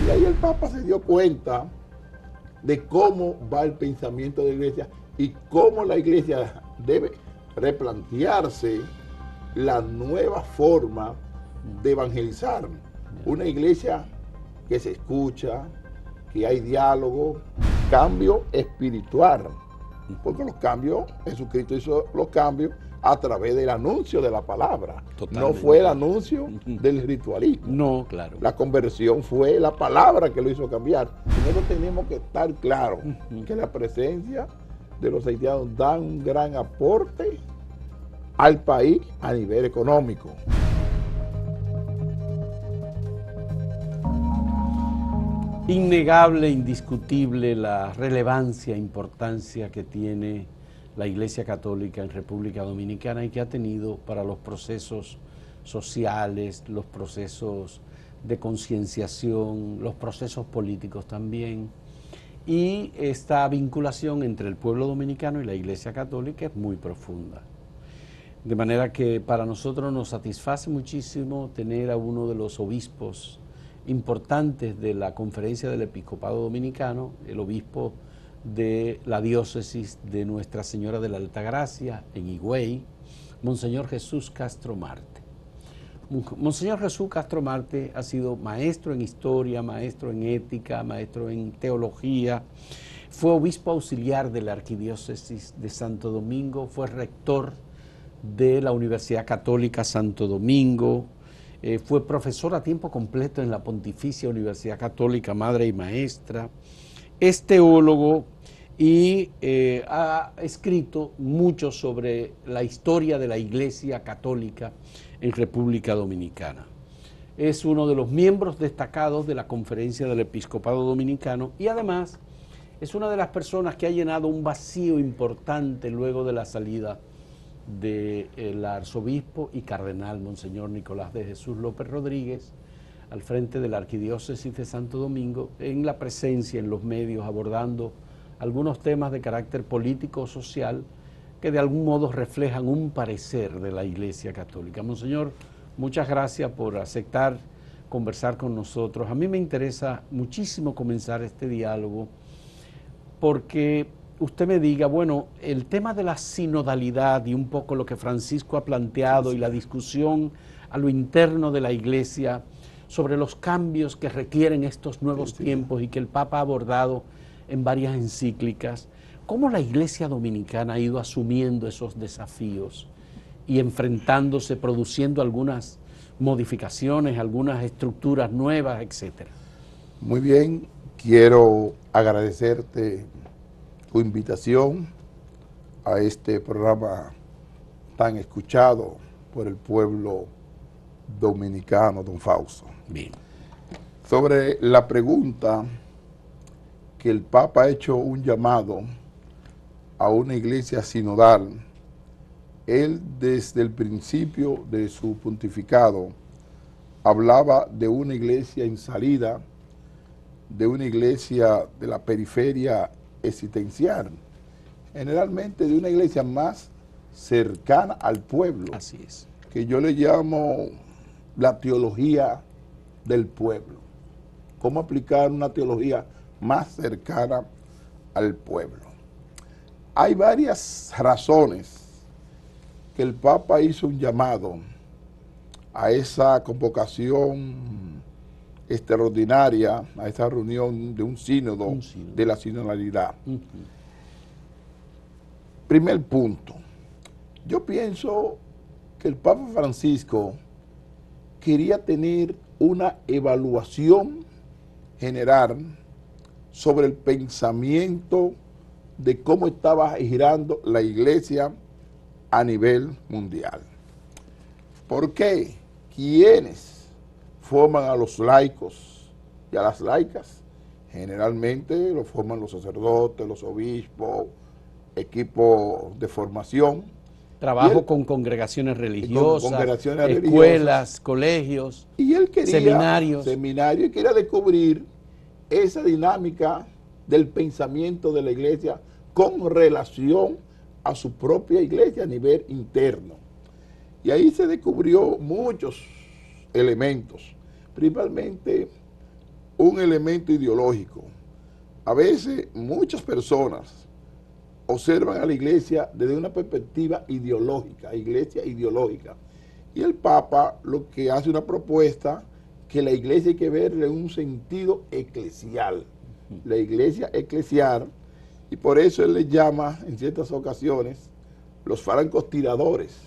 Y ahí el Papa se dio cuenta de cómo va el pensamiento de la iglesia y cómo la iglesia debe replantearse la nueva forma de evangelizar. Una iglesia que se escucha, que hay diálogo, cambio espiritual. Porque los cambios, Jesucristo hizo los cambios a través del anuncio de la palabra. Totalmente. No fue el anuncio del ritualismo. No, claro. La conversión fue la palabra que lo hizo cambiar. Nosotros tenemos que estar claros que la presencia de los haitianos da un gran aporte al país a nivel económico. Innegable, indiscutible la relevancia e importancia que tiene la Iglesia Católica en República Dominicana y que ha tenido para los procesos sociales, los procesos de concienciación, los procesos políticos también. Y esta vinculación entre el pueblo dominicano y la Iglesia Católica es muy profunda. De manera que para nosotros nos satisface muchísimo tener a uno de los obispos importantes de la Conferencia del Episcopado Dominicano, el obispo de la diócesis de Nuestra Señora de la Altagracia en Higüey, Monseñor Jesús Castro Marte. Monseñor Jesús Castro Marte ha sido maestro en historia, maestro en ética, maestro en teología, fue obispo auxiliar de la Arquidiócesis de Santo Domingo, fue rector de la Universidad Católica Santo Domingo, fue profesor a tiempo completo en la Pontificia Universidad Católica, madre y maestra, es teólogo y ha escrito mucho sobre la historia de la Iglesia Católica en República Dominicana. Es uno de los miembros destacados de la Conferencia del Episcopado Dominicano y además es una de las personas que ha llenado un vacío importante luego de la salida del arzobispo y cardenal Monseñor Nicolás de Jesús López Rodríguez al frente de la Arquidiócesis de Santo Domingo, en la presencia en los medios abordando algunos temas de carácter político o social que de algún modo reflejan un parecer de la Iglesia Católica. Monseñor, muchas gracias por aceptar conversar con nosotros. A mí me interesa muchísimo comenzar este diálogo porque usted me diga, bueno, el tema de la sinodalidad y un poco lo que Francisco ha planteado y la discusión a lo interno de la Iglesia sobre los cambios que requieren estos nuevos tiempos y que el Papa ha abordado en varias encíclicas, ¿cómo la Iglesia Dominicana ha ido asumiendo esos desafíos y enfrentándose, produciendo algunas modificaciones, algunas estructuras nuevas, etcétera? Muy bien, quiero agradecerte tu invitación a este programa tan escuchado por el pueblo dominicano, don Fausto. Bien. Sobre la pregunta que el Papa ha hecho un llamado a una iglesia sinodal, él desde el principio de su pontificado hablaba de una iglesia en salida, de una iglesia de la periferia existencial, generalmente de una iglesia más cercana al pueblo. Así es. Que yo le llamo la teología del pueblo. Cómo aplicar una teología más cercana al pueblo. Hay varias razones que el Papa hizo un llamado a esa convocación extraordinaria, a esa reunión de un sínodo de la sinodalidad. Primer punto, yo pienso que el Papa Francisco quería tener una evaluación general sobre el pensamiento de cómo estaba girando la iglesia a nivel mundial. ¿Por qué? ¿Quiénes forman a los laicos y a las laicas? Generalmente lo forman los sacerdotes, los obispos, equipos de formación. Trabajo con congregaciones religiosas, escuelas, colegios, y él quería seminarios, y quería descubrir esa dinámica del pensamiento de la iglesia con relación a su propia iglesia a nivel interno. Y ahí se descubrió muchos elementos, principalmente un elemento ideológico. A veces muchas personas observan a la iglesia desde una perspectiva ideológica, iglesia ideológica. Y el Papa lo que hace una propuesta que la iglesia hay que verle en un sentido eclesial. La iglesia eclesial, y por eso él le llama en ciertas ocasiones los francotiradores,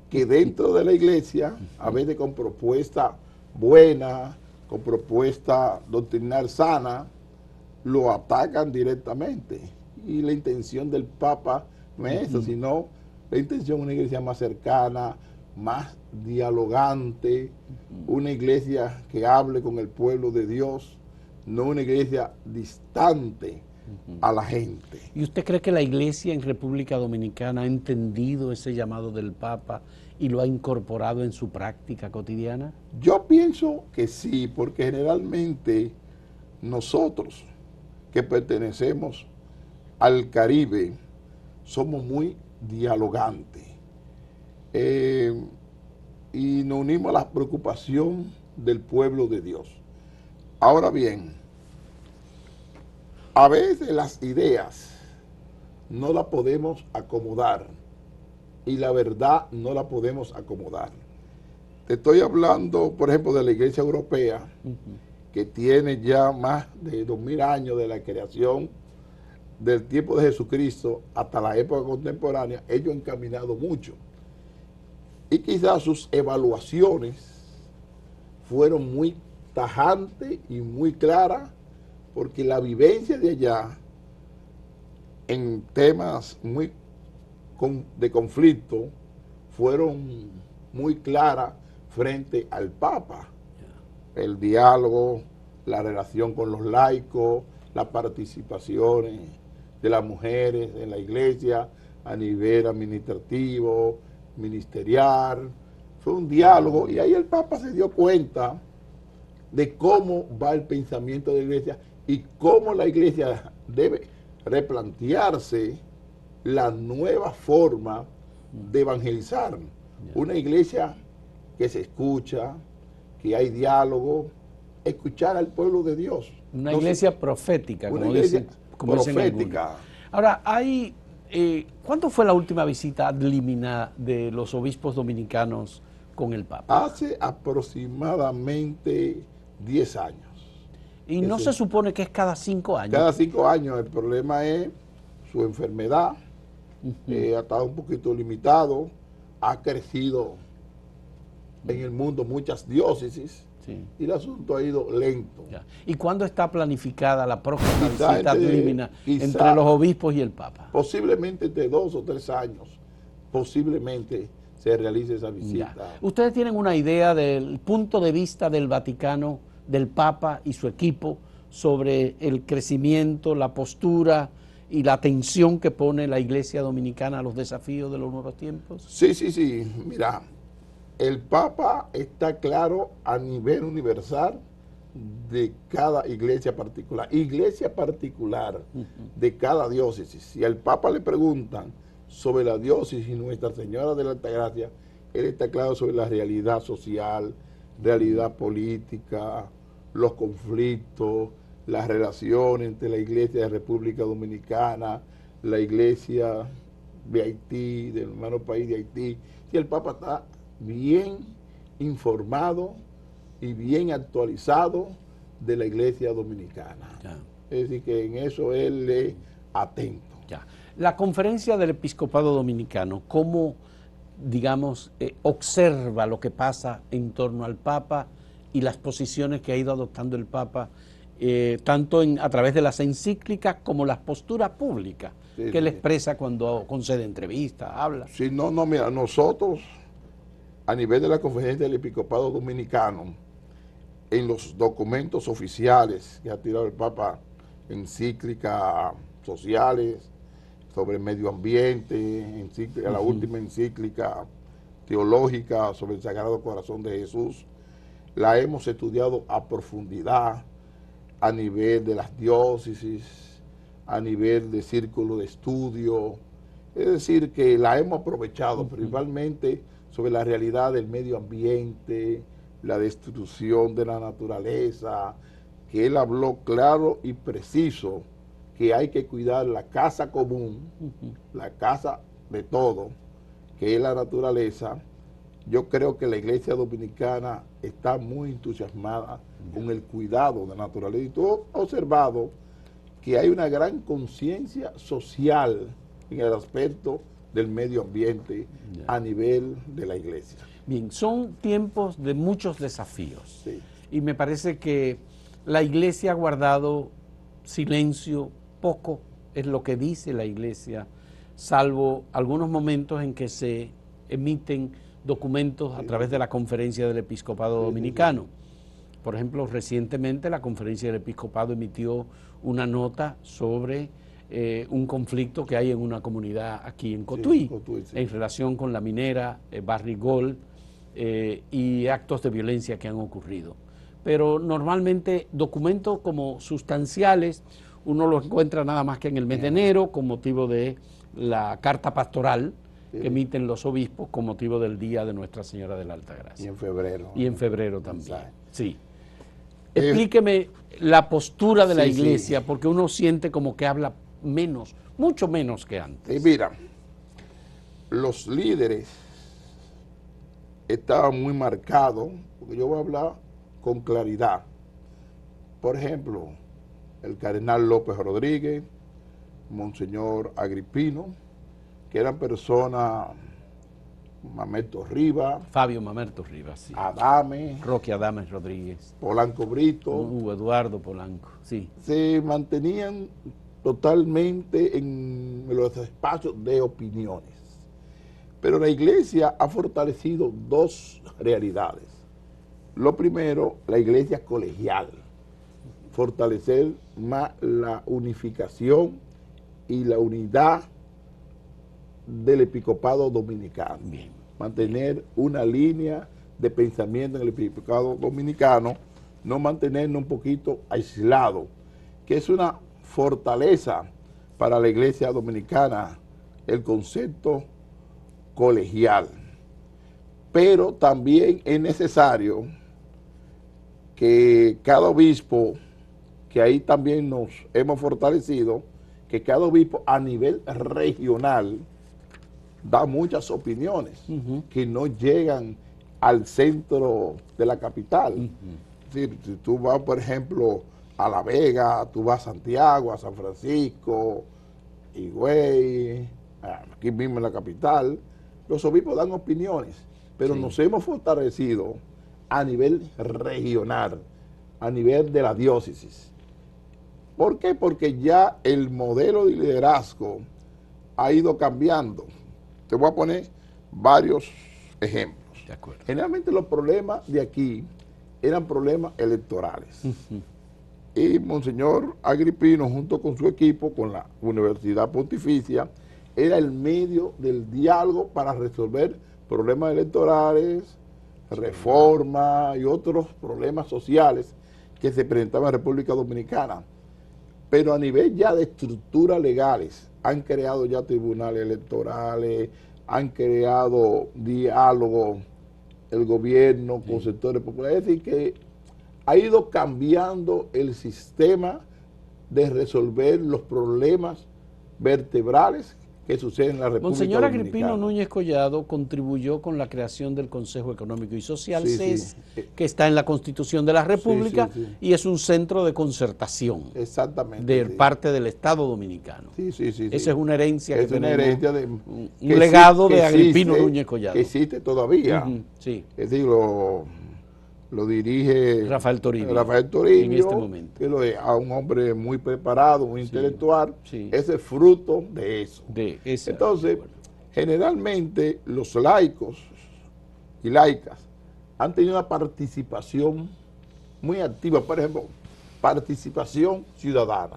que dentro de la iglesia, a veces con propuesta buena, con propuesta doctrinal sana, lo atacan directamente. Y la intención del Papa no es eso, sino la intención de una iglesia más cercana, más dialogante, una iglesia que hable con el pueblo de Dios, no una iglesia distante a la gente. ¿Y usted cree que la iglesia en República Dominicana ha entendido ese llamado del Papa y lo ha incorporado en su práctica cotidiana? Yo pienso que sí, porque generalmente nosotros que pertenecemos al Caribe somos muy dialogantes y nos unimos a la preocupación del pueblo de Dios. Ahora bien, a veces las ideas no las podemos acomodar y la verdad no la podemos acomodar. Te estoy hablando, por ejemplo, de la Iglesia Europea, que tiene ya más de 2000 años de la creación del tiempo de Jesucristo hasta la época contemporánea. Ellos han caminado mucho. Y quizás sus evaluaciones fueron muy tajantes y muy claras, porque la vivencia de allá en temas muy de conflicto fueron muy claras frente al Papa. El diálogo, la relación con los laicos, las participaciones de las mujeres en la iglesia a nivel administrativo, ministerial. Fue un diálogo y ahí el Papa se dio cuenta de cómo va el pensamiento de la iglesia y cómo la iglesia debe replantearse la nueva forma de evangelizar. Una iglesia que se escucha, que hay diálogo, escuchar al pueblo de Dios. Una iglesia profética, una iglesia profética. Ahora, ¿cuándo fue la última visita ad limina de los obispos dominicanos con el Papa? Hace aproximadamente 10 años. ¿Y no se supone que es cada 5 años? Cada 5 años. El problema es su enfermedad. Ha estado un poquito limitado. Ha crecido en el mundo muchas diócesis. Sí. Y el asunto ha ido lento. Ya. ¿Y cuándo está planificada la próxima visita ad limina entre los obispos y el Papa? Posiblemente entre 2 o 3 años, posiblemente se realice esa visita. Ya. ¿Ustedes tienen una idea del punto de vista del Vaticano, del Papa y su equipo sobre el crecimiento, la postura y la atención que pone la Iglesia Dominicana a los desafíos de los nuevos tiempos? Sí. Mira, el Papa está claro a nivel universal de cada iglesia particular de cada diócesis. Si al Papa le preguntan sobre la diócesis Nuestra Señora de la Altagracia, él está claro sobre la realidad social, realidad política, los conflictos, las relaciones entre la iglesia de República Dominicana, la iglesia de Haití, del hermano país de Haití. Y el Papa está bien informado y bien actualizado de la iglesia dominicana. Ya. Es decir, que en eso él es atento. Ya. La conferencia del episcopado dominicano, ¿cómo, digamos, observa lo que pasa en torno al Papa y las posiciones que ha ido adoptando el Papa, tanto a través de las encíclicas como las posturas públicas que él expresa cuando concede entrevistas, habla? Sí, mira, nosotros a nivel de la conferencia del episcopado dominicano, en los documentos oficiales que ha tirado el Papa, encíclicas sociales sobre el medio ambiente, la última encíclica teológica sobre el Sagrado Corazón de Jesús, la hemos estudiado a profundidad a nivel de las diócesis, a nivel de círculo de estudio, es decir, que la hemos aprovechado principalmente sobre la realidad del medio ambiente, la destrucción de la naturaleza, que él habló claro y preciso que hay que cuidar la casa común, la casa de todo, que es la naturaleza. Yo creo que la iglesia dominicana está muy entusiasmada con el cuidado de la naturaleza. Y tú has observado que hay una gran conciencia social en el aspecto del medio ambiente a nivel de la iglesia. Bien, son tiempos de muchos desafíos. Sí. Y me parece que la iglesia ha guardado silencio, poco es lo que dice la iglesia, salvo algunos momentos en que se emiten documentos a través de la Conferencia del Episcopado Dominicano. Por ejemplo, recientemente la Conferencia del Episcopado emitió una nota sobre un conflicto que hay en una comunidad aquí en Cotuí, en relación con la minera Barrigol y actos de violencia que han ocurrido. Pero normalmente documentos como sustanciales uno los encuentra nada más que en el mes de enero con motivo de la carta pastoral que emiten los obispos con motivo del Día de Nuestra Señora de la Altagracia. Y en febrero. Y en febrero también. Sí. Explíqueme la postura de la iglesia, porque uno siente como que habla menos, mucho menos que antes. Mira, los líderes estaban muy marcados, porque yo voy a hablar con claridad. Por ejemplo, el cardenal López Rodríguez, Monseñor Agripino, que eran personas, Mamerto Rivas, Fabio Mamerto Rivas, sí. Adame, Roque Adames Rodríguez, Polanco Brito, Hugo Eduardo Polanco, sí. Se mantenían totalmente en los espacios de opiniones. Pero la iglesia ha fortalecido dos realidades. Lo primero, la iglesia colegial, fortalecer más la unificación y la unidad del episcopado dominicano. Bien. Mantener una línea de pensamiento en el episcopado dominicano, no mantenernos un poquito aislados, que es una fortaleza para la iglesia dominicana, el concepto colegial. Pero también es necesario que cada obispo, que ahí también nos hemos fortalecido, que cada obispo a nivel regional da muchas opiniones que no llegan al centro de la capital. Es decir, si tú vas, por ejemplo, a La Vega, tú vas a Santiago, a San Francisco, Higüey, aquí mismo en la capital, los obispos dan opiniones, pero nos hemos fortalecido a nivel regional, a nivel de la diócesis. ¿Por qué? Porque ya el modelo de liderazgo ha ido cambiando. Te voy a poner varios ejemplos. De acuerdo. Generalmente los problemas de aquí eran problemas electorales. Y Monseñor Agripino, junto con su equipo, con la Universidad Pontificia, era el medio del diálogo para resolver problemas electorales, reforma y otros problemas sociales que se presentaban en la República Dominicana. Pero a nivel ya de estructuras legales, han creado ya tribunales electorales, han creado diálogo el gobierno con sectores populares. Es decir, que ha ido cambiando el sistema de resolver los problemas vertebrales que suceden en la República Monseñor Dominicana. Agripino Núñez Collado contribuyó con la creación del Consejo Económico y Social, CES, que está en la Constitución de la República y es un centro de concertación. Exactamente. De parte del Estado Dominicano. Esa es una herencia que tenemos, herencia un legado de Agripino Núñez Collado. Que existe todavía. Sí. Es decir, lo dirige Rafael Toribio en este momento. Que lo es a un hombre muy preparado, muy intelectual. Ese es fruto de eso. Entonces, generalmente los laicos y laicas han tenido una participación muy activa. Por ejemplo, participación ciudadana.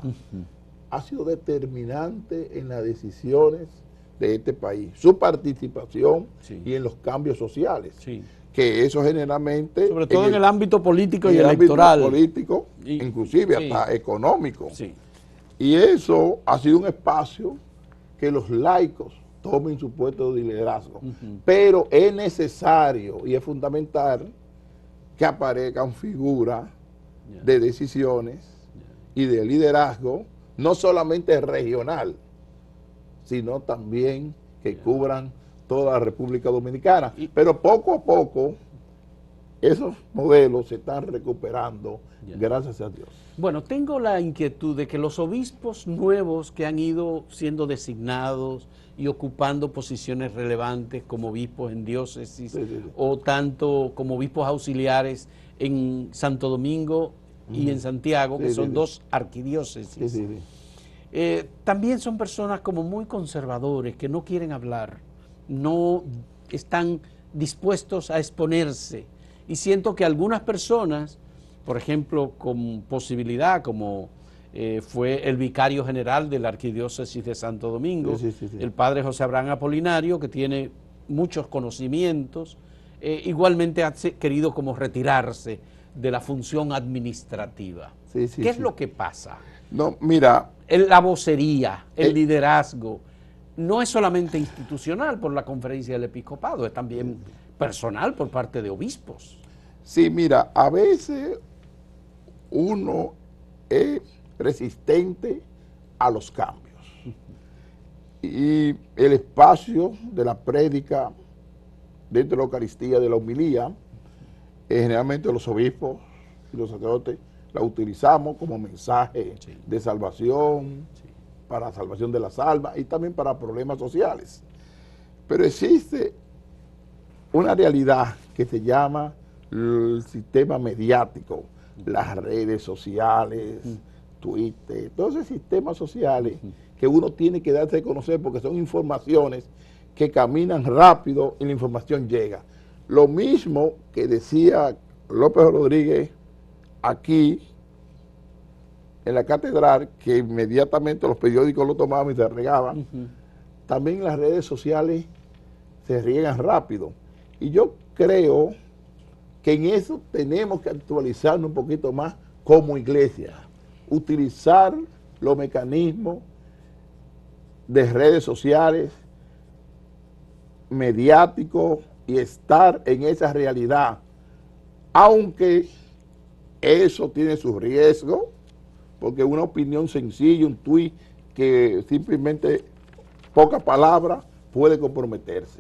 Ha sido determinante en las decisiones de este país. Su participación y en los cambios sociales. Que eso generalmente... Sobre todo en el ámbito político y electoral. Político, inclusive hasta económico. Y eso ha sido un espacio que los laicos tomen su puesto de liderazgo. Pero es necesario y es fundamental que aparezcan figuras de decisiones y de liderazgo, no solamente regional, sino también que cubran toda la República Dominicana. Pero poco a poco esos modelos se están recuperando, gracias a Dios. Bueno, tengo la inquietud de que los obispos nuevos que han ido siendo designados y ocupando posiciones relevantes como obispos en diócesis o tanto como obispos auxiliares en Santo Domingo y en Santiago, que son dos arquidiócesis, también son personas como muy conservadores, que no quieren hablar, no están dispuestos a exponerse. Y siento que algunas personas, por ejemplo, con posibilidad, como fue el vicario general de la Arquidiócesis de Santo Domingo, el padre José Abraham Apolinario, que tiene muchos conocimientos, igualmente ha querido como retirarse de la función administrativa. ¿Qué es lo que pasa? No, mira, La vocería, el liderazgo, no es solamente institucional por la conferencia del episcopado, es también personal por parte de obispos. Sí, mira, a veces uno es resistente a los cambios. Y el espacio de la prédica dentro de la Eucaristía, de la homilía, generalmente los obispos y los sacerdotes la utilizamos como mensaje de salvación, para la salvación de las almas y también para problemas sociales. Pero existe una realidad que se llama el sistema mediático, las redes sociales, Twitter, todos esos sistemas sociales que uno tiene que darse a conocer porque son informaciones que caminan rápido y la información llega. Lo mismo que decía López Rodríguez aquí en la catedral, que inmediatamente los periódicos lo tomaban y se regaban, también las redes sociales se riegan rápido. Y yo creo que en eso tenemos que actualizarnos un poquito más como iglesia, utilizar los mecanismos de redes sociales, mediáticos y estar en esa realidad, aunque eso tiene sus riesgos, porque una opinión sencilla, un tuit que simplemente pocas palabras puede comprometerse.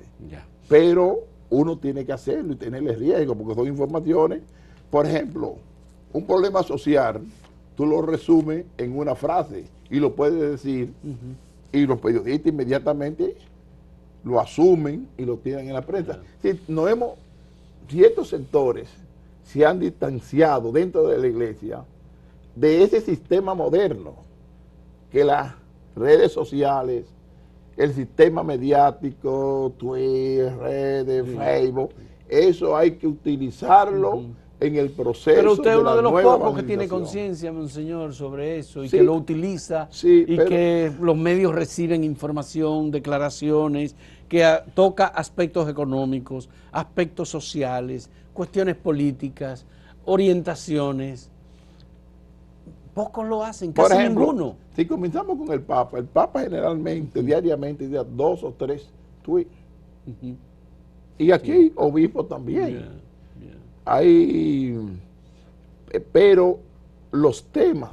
Pero uno tiene que hacerlo y tenerle riesgo, porque son informaciones. Por ejemplo, un problema social, tú lo resumes en una frase y lo puedes decir, y los periodistas inmediatamente lo asumen y lo tiran en la prensa. Ciertos sectores se han distanciado dentro de la iglesia de ese sistema moderno, que las redes sociales, el sistema mediático, Twitter, redes, Facebook, eso hay que utilizarlo en el proceso. Pero usted es uno de los pocos que tiene evangelización. conciencia, monseñor, sobre eso, y que lo utiliza, y pero que los medios reciben información, declaraciones, que toca aspectos económicos, aspectos sociales, cuestiones políticas, orientaciones. Pocos lo hacen, casi ninguno. Si comenzamos con el Papa generalmente, diariamente, da 2 o 3 tweets. Y aquí, obispos también. Pero los temas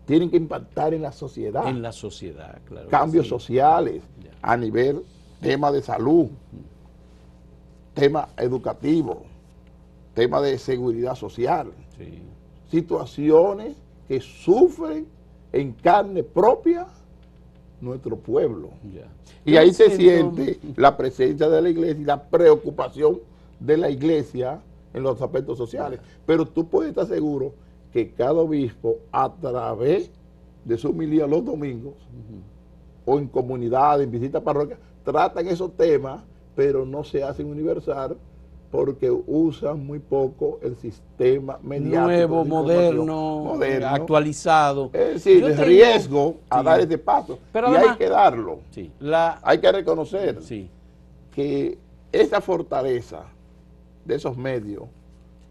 tienen que impactar en la sociedad. En la sociedad, claro. Cambios sociales, a nivel tema de salud, tema educativo, tema de seguridad social. Situaciones que sufren en carne propia nuestro pueblo. Y ahí se siente la presencia de la iglesia y la preocupación de la iglesia en los aspectos sociales. Pero tú puedes estar seguro que cada obispo, a través de su homilía los domingos, o en comunidades, en visitas parroquias, tratan esos temas, pero no se hacen universal, porque usan muy poco el sistema mediático. Nuevo, moderno, actualizado. Es decir, el riesgo a dar ese paso. Pero además, hay que darlo. Hay que reconocer que esa fortaleza de esos medios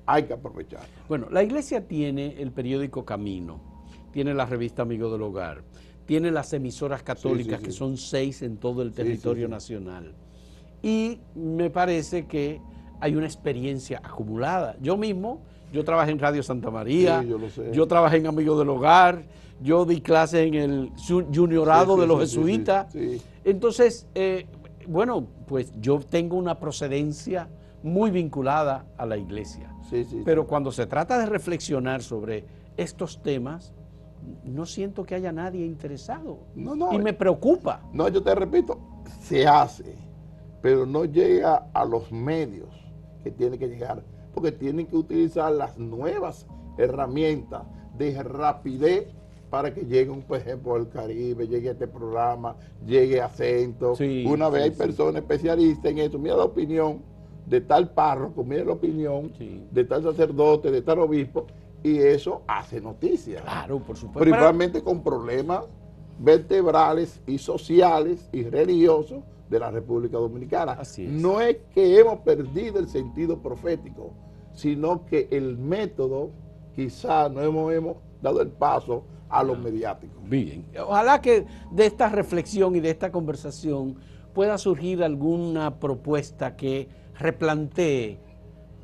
hay que aprovecharla. Bueno, la iglesia tiene el periódico Camino, tiene la revista Amigo del Hogar, tiene las emisoras católicas, que son 6 en todo el territorio nacional. Y me parece que hay una experiencia acumulada. Yo Yo trabajé en Radio Santa María, Sí, yo lo sé. yo trabajé en Amigos del Hogar, yo di clases en el juniorado de los jesuitas. Sí. Entonces, bueno, pues yo tengo una procedencia muy vinculada a la iglesia. Pero cuando se trata de reflexionar sobre estos temas, no siento que haya nadie interesado. Y me preocupa. No, yo te repito, se hace, pero no llega a los medios que tiene que llegar, porque tienen que utilizar las nuevas herramientas de rapidez para que llegue, por ejemplo, al Caribe, llegue a este programa, llegue a Acento. Una vez hay personas especialistas en eso. Mira la opinión de tal párroco, mira la opinión de tal sacerdote, de tal obispo, y eso hace noticia. Claro, por supuesto. Principalmente con problemas vertebrales y sociales y religiosos de la República Dominicana. Así es. No es que hemos perdido el sentido profético, sino que el método quizás no hemos dado el paso a los mediáticos. Bien, ojalá que de esta reflexión y de esta conversación pueda surgir alguna propuesta que replantee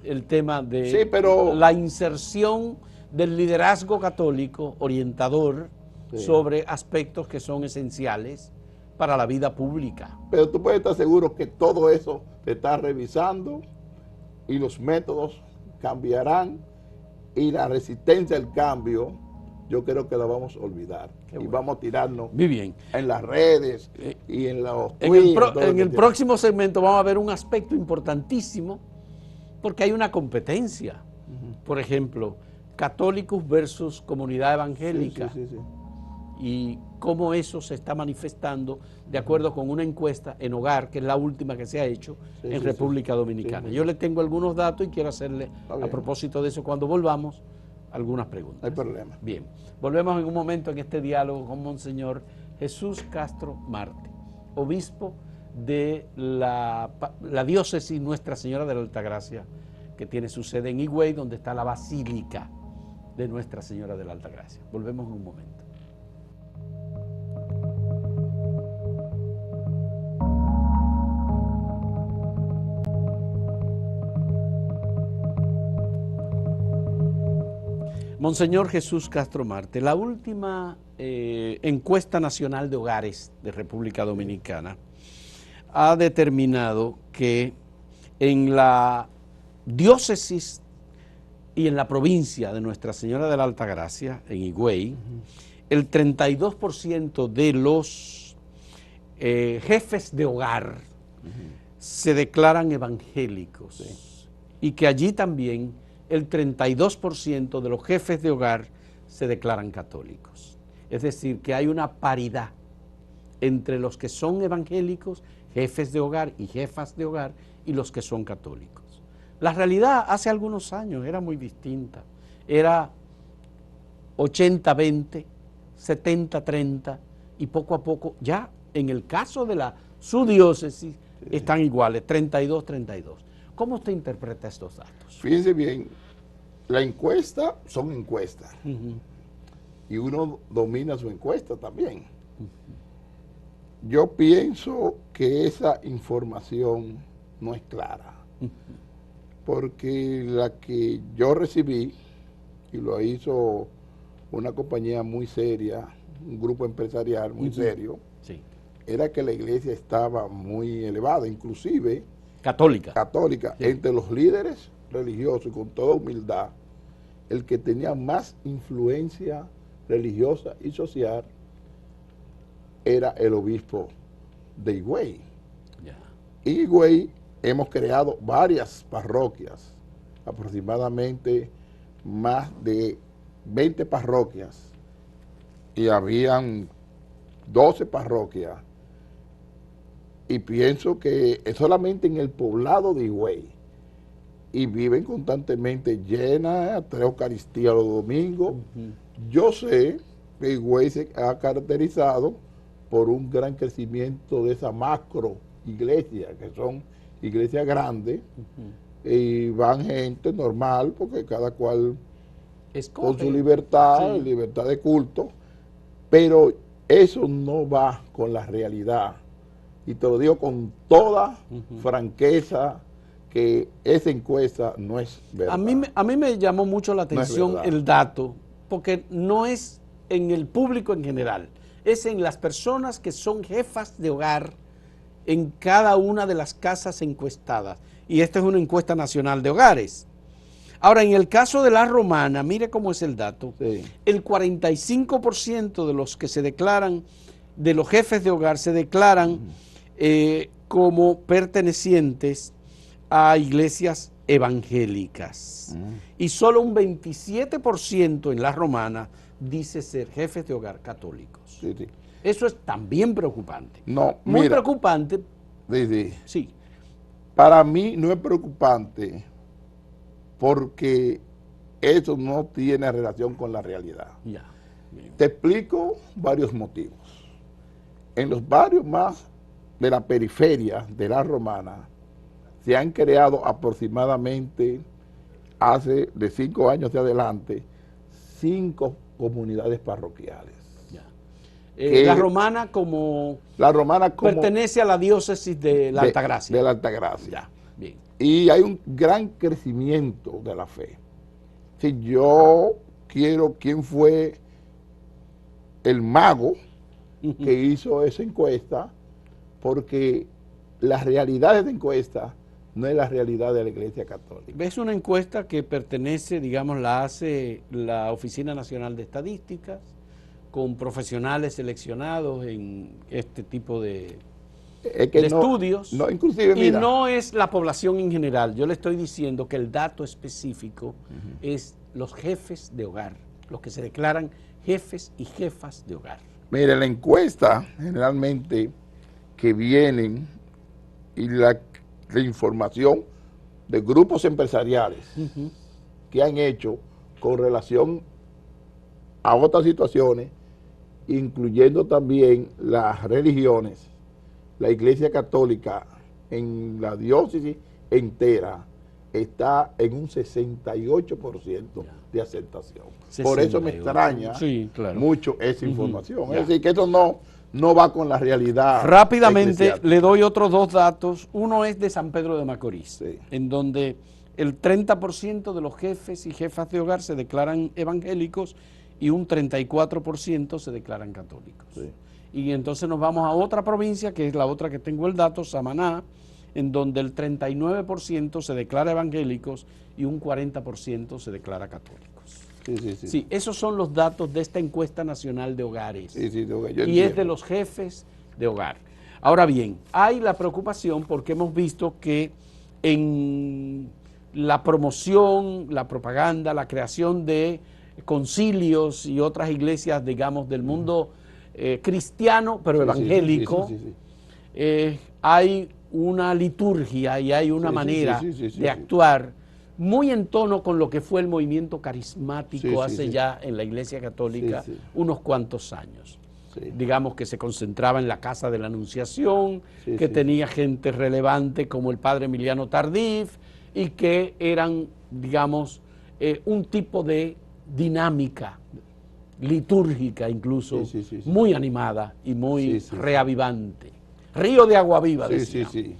el tema de la inserción del liderazgo católico orientador sobre aspectos que son esenciales para la vida pública. Pero tú puedes estar seguro que todo eso se está revisando y los métodos cambiarán y la resistencia al cambio yo creo que la vamos a olvidar. Y vamos a tirarnos en las redes y en los tweets. En el próximo segmento vamos a ver un aspecto importantísimo porque hay una competencia. Por ejemplo, católicos versus comunidad evangélica. Y cómo eso se está manifestando de acuerdo con una encuesta en Hogar, que es la última que se ha hecho en República Dominicana. Yo le tengo algunos datos y quiero hacerle, a propósito de eso, cuando volvamos, algunas preguntas. No hay problema. Bien, volvemos en un momento en este diálogo con Monseñor Jesús Castro Marte, obispo de la diócesis Nuestra Señora de la Altagracia, que tiene su sede en Higüey, donde está la Basílica de Nuestra Señora de la Altagracia. Volvemos en un momento. Monseñor Jesús Castro Marte, la última encuesta nacional de hogares de República Dominicana ha determinado que en la diócesis y en la provincia de Nuestra Señora de la Altagracia, en Higüey, el 32% de los jefes de hogar se declaran evangélicos y que allí también el 32% de los jefes de hogar se declaran católicos. Es decir, que hay una paridad entre los que son evangélicos, jefes de hogar y jefas de hogar, y los que son católicos. La realidad hace algunos años era muy distinta. Era 80-20, 70-30, y poco a poco, ya en el caso de su diócesis, están iguales, 32-32. ¿Cómo usted interpreta estos datos? Fíjense bien, la encuesta son encuestas y uno domina su encuesta también. Yo pienso que esa información no es clara, porque la que yo recibí, y lo hizo una compañía muy seria, un grupo empresarial muy serio, era que la iglesia estaba muy elevada, inclusive católica, entre los líderes religiosos, y con toda humildad, el que tenía más influencia religiosa y social era el obispo de Higüey. En Higüey hemos creado varias parroquias, aproximadamente más de 20 parroquias, y habían 12 parroquias, y pienso que solamente en el poblado de Higüey, y viven constantemente llenas, 3 Eucaristías los domingos. Yo sé que Higüey se ha caracterizado por un gran crecimiento de esa macro iglesia, que son iglesias grandes, y van gente normal, porque cada cual con su libertad, libertad de culto, pero eso no va con la realidad. Y te lo digo con toda franqueza, que esa encuesta no es verdad. A mí me llamó mucho la No es atención verdad. el dato, porque no es en el público en general, es en las personas que son jefas de hogar en cada una de las casas encuestadas. Y esta es una encuesta nacional de hogares. Ahora, en el caso de La Romana, mire cómo es el dato, Sí. el 45% de los que se declaran, de los jefes de hogar, se declaran como pertenecientes a iglesias evangélicas. Y solo un 27% en La Romana dice ser jefes de hogar católicos. Sí, sí. Eso es también preocupante. No, Muy mira, preocupante, sí, sí. sí. Para mí no es preocupante porque eso no tiene relación con la realidad. Ya. Bien. Te explico varios motivos. En los barrios más de la periferia de La Romana se han creado aproximadamente hace de 5 años de adelante 5 comunidades parroquiales. Ya. Que La Romana como La Romana como pertenece a la diócesis de la Altagracia. de la Altagracia. Ya, bien. Y hay un gran crecimiento de la fe. Si yo quiero, ¿quién fue el mago que hizo esa encuesta? Porque la realidad de esa encuesta no es la realidad de la Iglesia Católica. Es una encuesta que pertenece, digamos, la hace la Oficina Nacional de Estadísticas, con profesionales seleccionados en este tipo de estudios. No, inclusive, y mira, no es la población en general. Yo le estoy diciendo que el dato específico es los jefes de hogar, los que se declaran jefes y jefas de hogar. mire, la encuesta generalmente que vienen y la información de grupos empresariales que han hecho con relación a otras situaciones, incluyendo también las religiones, la Iglesia Católica en la diócesis entera está en un 68% de aceptación. Por eso me 68. extraña Sí, claro. mucho esa información. Ya. Es decir, que eso no va con la realidad. Rápidamente eclesiástica. le doy otros dos datos. Uno es de San Pedro de Macorís, Sí. en donde el 30% de los jefes y jefas de hogar se declaran evangélicos y un 34% se declaran católicos. Sí. Y entonces nos vamos a otra provincia, que es la otra que tengo el dato, Samaná, en donde el 39% se declara evangélicos y un 40% se declara católicos. Sí, sí, sí. Sí, esos son los datos de esta encuesta nacional de hogares. Sí, sí, yo Y entiendo. es de los jefes de hogar. Ahora bien, hay la preocupación porque hemos visto que en la promoción, la propaganda, la creación de concilios y otras iglesias, digamos, del mundo cristiano, pero Sí, evangélico, sí, sí, sí, sí. hay una liturgia y hay una Sí, sí, manera sí, sí, sí, de sí. actuar muy en tono con lo que fue el movimiento carismático Sí, sí, hace sí. ya en la Iglesia Católica Sí, sí. unos cuantos años. Sí. Digamos que se concentraba en la Casa de la Anunciación, Sí, que sí, tenía gente relevante como el padre Emiliano Tardif y que eran, digamos, un tipo de dinámica litúrgica incluso, Sí, sí, sí, sí. muy animada y muy Sí, sí, sí. reavivante. Río de agua viva, Sí, decía. sí, sí.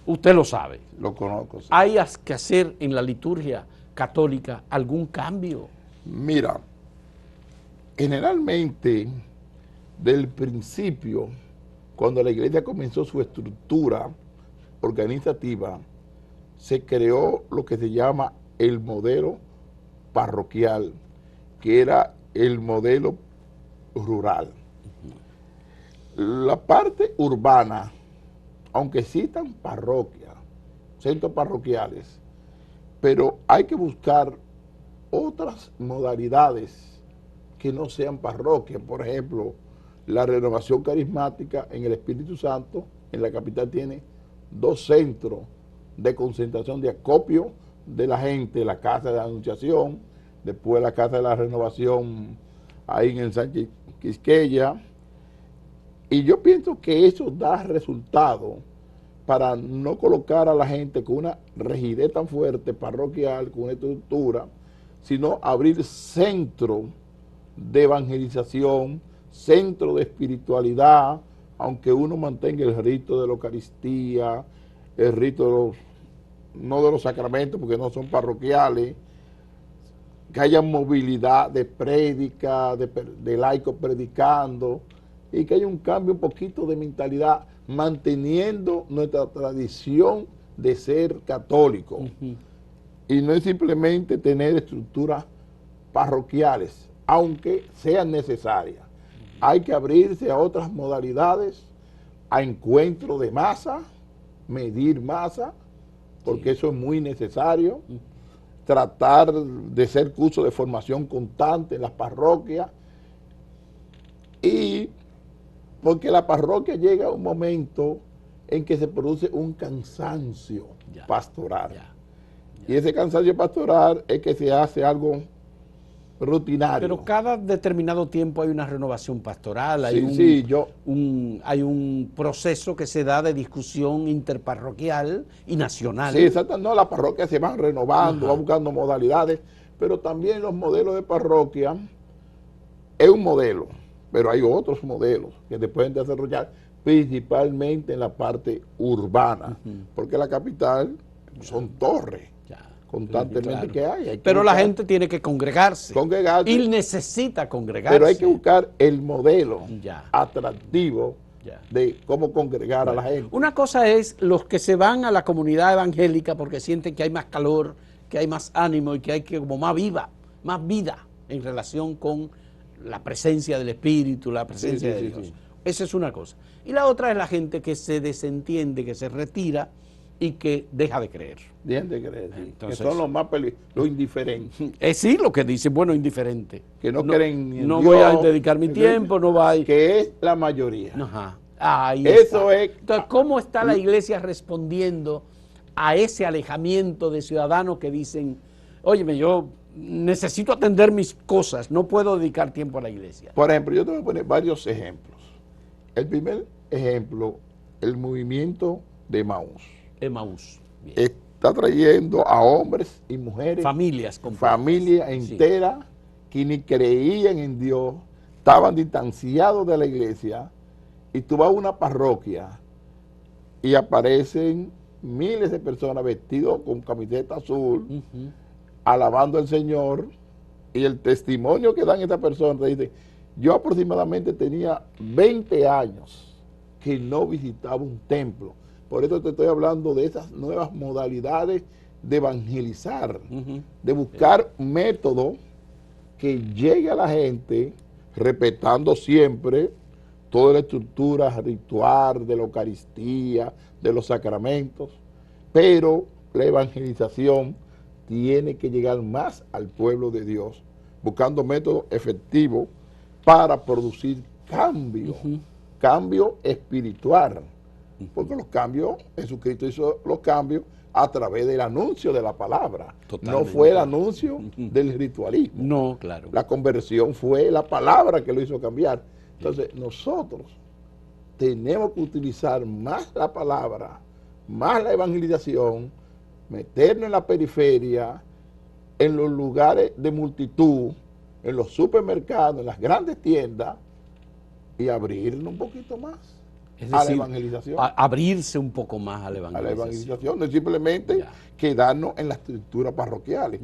Usted lo sabe. Lo conozco. Sí. ¿Hay que hacer en la liturgia católica algún cambio? Mira, generalmente, del principio, cuando la iglesia comenzó su estructura organizativa, se creó lo que se llama el modelo parroquial, que era el modelo rural. La parte urbana, aunque existan parroquias, centros parroquiales, pero hay que buscar otras modalidades que no sean parroquias. Por ejemplo, la renovación carismática en el Espíritu Santo, en la capital tiene 2 centros de concentración, de acopio de la gente, la Casa de la Anunciación, después la Casa de la Renovación ahí en el Sánchez Quisqueya. Y yo pienso que eso da resultado para no colocar a la gente con una rigidez tan fuerte parroquial, con una estructura, sino abrir centro de evangelización, centro de espiritualidad, aunque uno mantenga el rito de la Eucaristía, el rito de los no de los sacramentos, porque no son parroquiales, que haya movilidad de prédica, de laicos predicando, y que haya un cambio un poquito de mentalidad, manteniendo nuestra tradición de ser católico. Y no es simplemente tener estructuras parroquiales, aunque sean necesarias. Hay que abrirse a otras modalidades, a encuentro de masa, medir masa, porque eso es muy necesario. Tratar de hacer cursos de formación constante en las parroquias, y porque la parroquia llega a un momento en que se produce un cansancio pastoral. Y ese cansancio pastoral es que se hace algo rutinario. Pero cada determinado tiempo hay una renovación pastoral, hay, hay un proceso que se da de discusión interparroquial y nacional. Sí, exacto. No, las parroquias se van renovando, van buscando modalidades, pero también los modelos de parroquia es un modelo, pero hay otros modelos que se pueden desarrollar principalmente en la parte urbana, porque la capital son torres. Constantemente que hay pero buscar, la gente tiene que congregarse y necesita congregarse. Pero hay que buscar el modelo atractivo de cómo congregar a la gente. Una cosa es los que se van a la comunidad evangélica porque sienten que hay más calor, que hay más ánimo y que hay que como más vida en relación con la presencia del Espíritu, la presencia de Dios. Esa es una cosa. Y la otra es la gente que se desentiende, que se retira y que deja de creer. Dejan de creer, entonces, que son los más los indiferentes. Es sí lo que dice, bueno, indiferente. Que no creen ni en no Dios, voy a dedicar mi tiempo, no va a... Que es la mayoría. Ahí eso está. Entonces, ¿cómo está la iglesia respondiendo a ese alejamiento de ciudadanos que dicen, óyeme, yo necesito atender mis cosas, no puedo dedicar tiempo a la iglesia? Por ejemplo, yo te voy a poner varios ejemplos. El primer ejemplo, el movimiento de Emaús. Está trayendo a hombres y mujeres, familias enteras, que ni creían en Dios, estaban distanciados de la iglesia, y tú vas a una parroquia y aparecen miles de personas vestidos con camiseta azul, alabando al Señor, y el testimonio que dan estas personas te dice, yo aproximadamente tenía 20 años que no visitaba un templo. Por eso te estoy hablando de esas nuevas modalidades de evangelizar, de buscar método que llegue a la gente, respetando siempre toda la estructura ritual de la Eucaristía, de los sacramentos, pero la evangelización tiene que llegar más al pueblo de Dios, buscando métodos efectivos para producir cambio espiritual. Porque los cambios, Jesucristo hizo los cambios a través del anuncio de la palabra. Totalmente. No fue el anuncio del ritualismo. No, claro. La conversión fue la palabra que lo hizo cambiar. Entonces, nosotros tenemos que utilizar más la palabra, más la evangelización, meternos en la periferia, en los lugares de multitud, en los supermercados, en las grandes tiendas, y abrirnos un poquito más. Es decir, a la evangelización. Abrirse un poco más a la evangelización. A la evangelización, no es simplemente quedarnos en las estructuras parroquiales.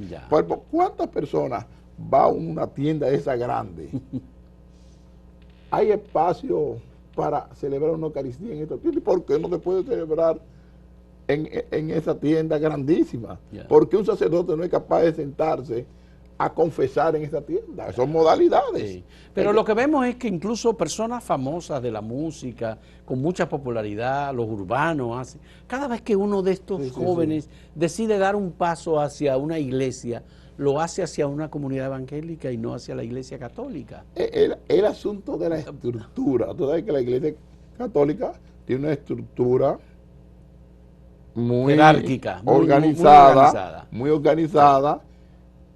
¿Cuántas personas va a una tienda esa grande? ¿Hay espacio para celebrar una Eucaristía en esta tienda? ¿Por qué no se puede celebrar en esa tienda grandísima? ¿Por qué un sacerdote no es capaz de sentarse a confesar en esa tienda? Son modalidades. Sí. Pero lo que vemos es que incluso personas famosas de la música, con mucha popularidad, los urbanos, cada vez que uno de estos jóvenes decide dar un paso hacia una iglesia, lo hace hacia una comunidad evangélica y no hacia la iglesia católica. El asunto de la estructura. Tú sabes que la iglesia católica tiene una estructura muy jerárquica, muy organizada.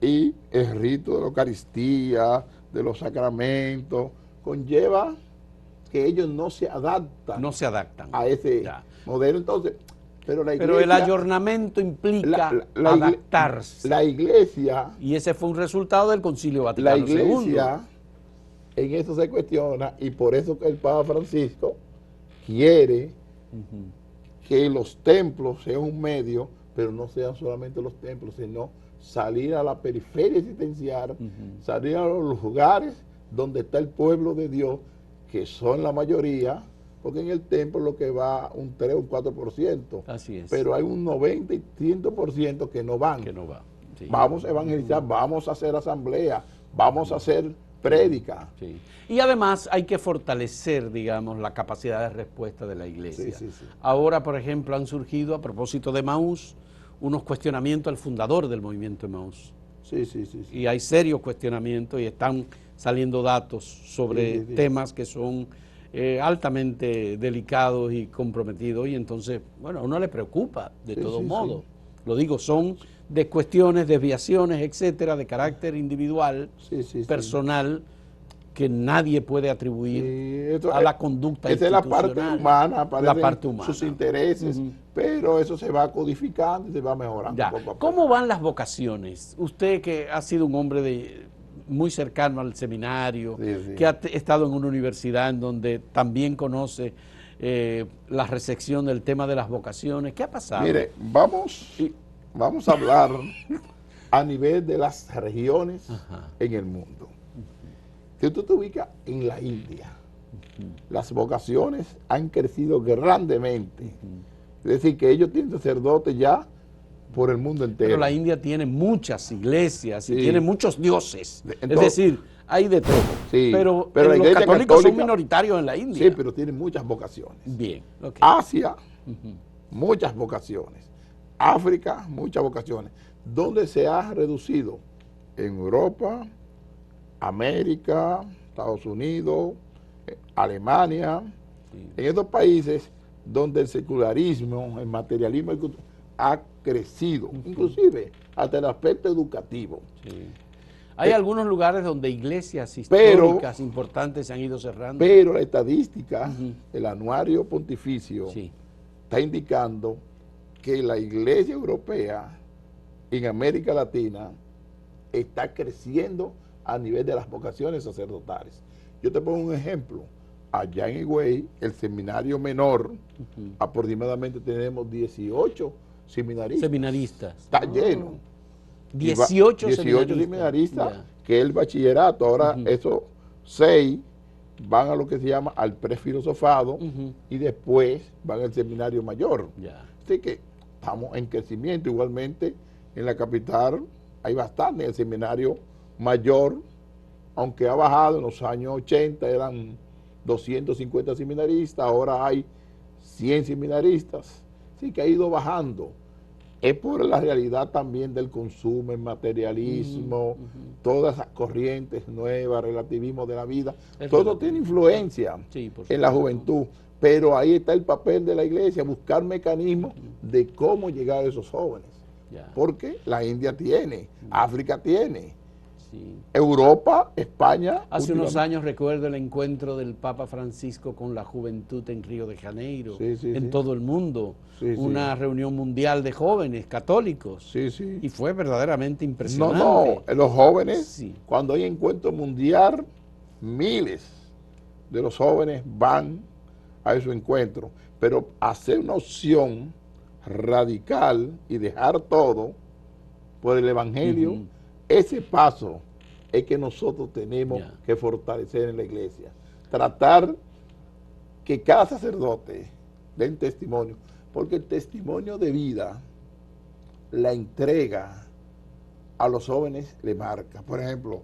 Y el rito de la Eucaristía, de los sacramentos, conlleva que ellos no se adaptan a ese modelo. Entonces, pero la iglesia, pero el ayornamiento implica adaptarse. La iglesia... Y ese fue un resultado del Concilio Vaticano II. La iglesia, en eso se cuestiona, y por eso que el Papa Francisco quiere que los templos sean un medio pero no sean solamente los templos, sino salir a la periferia existencial, salir a los lugares donde está el pueblo de Dios, que son la mayoría, porque en el templo lo que va un 3 o un 4%. Así es. Pero hay un 90 y 100% que no van. Que no va. Sí. Vamos a evangelizar, vamos a hacer asamblea, vamos a hacer prédica. Sí. Y además hay que fortalecer, digamos, la capacidad de respuesta de la iglesia. Sí, sí, sí. Ahora, por ejemplo, han surgido, a propósito de Emaús, unos cuestionamientos al fundador del movimiento Emaús. Sí, sí, sí, sí. Y hay serios cuestionamientos y están saliendo datos sobre temas que son altamente delicados y comprometidos, y entonces, bueno, a uno le preocupa de todo modo. Lo digo, son de cuestiones, desviaciones, etcétera, de carácter individual, personal, que nadie puede atribuir a la conducta institucional. Esa es la parte humana, sus intereses, pero eso se va codificando y se va mejorando. Ya. Poco a poco. ¿Cómo van las vocaciones? Usted, que ha sido un hombre muy cercano al seminario, que ha estado en una universidad en donde también conoce la recepción del tema de las vocaciones, ¿qué ha pasado? Mire, vamos a hablar a nivel de las regiones en el mundo. Si tú te ubicas en la India, las vocaciones han crecido grandemente. Es decir, que ellos tienen sacerdotes ya por el mundo entero. Pero la India tiene muchas iglesias y tiene muchos dioses. Entonces, es decir, hay de todo. Sí, pero la los católicos son minoritarios en la India. Sí, pero tienen muchas vocaciones. Bien. Okay. Asia, muchas vocaciones. África, muchas vocaciones. ¿Dónde se ha reducido? En Europa, América, Estados Unidos, Alemania, en estos países donde el secularismo, el materialismo ha crecido, inclusive hasta el aspecto educativo. Hay algunos lugares donde iglesias históricas importantes se han ido cerrando. Pero la estadística del anuario pontificio está indicando que la iglesia europea en América Latina está creciendo a nivel de las vocaciones sacerdotales. Yo te pongo un ejemplo. Allá en Higüey, el seminario menor, aproximadamente tenemos 18 seminaristas. Está lleno. 18 seminaristas, que es el bachillerato. Ahora esos 6 van a lo que se llama al prefilosofado y después van al seminario mayor. Así que estamos en crecimiento. Igualmente en la capital hay bastante. En el seminario mayor, aunque ha bajado en los años 80, eran 250 seminaristas, ahora hay 100 seminaristas. Así que ha ido bajando. Es por la realidad también del consumo, el materialismo, todas esas corrientes nuevas, relativismo de la vida. Todo tiene influencia en la juventud. Pero ahí está el papel de la iglesia, buscar mecanismos de cómo llegar a esos jóvenes. Porque la India tiene, África tiene, Europa, España. Hace unos años recuerdo el encuentro del Papa Francisco con la juventud en Río de Janeiro, en todo el mundo, una reunión mundial de jóvenes católicos, y fue verdaderamente impresionante. Los jóvenes, cuando hay encuentro mundial, miles de los jóvenes van a esos encuentros, pero hacer una opción radical y dejar todo por el evangelio, ese paso es que nosotros tenemos que fortalecer en la iglesia. Tratar que cada sacerdote den testimonio, porque el testimonio de vida, la entrega a los jóvenes le marca. Por ejemplo,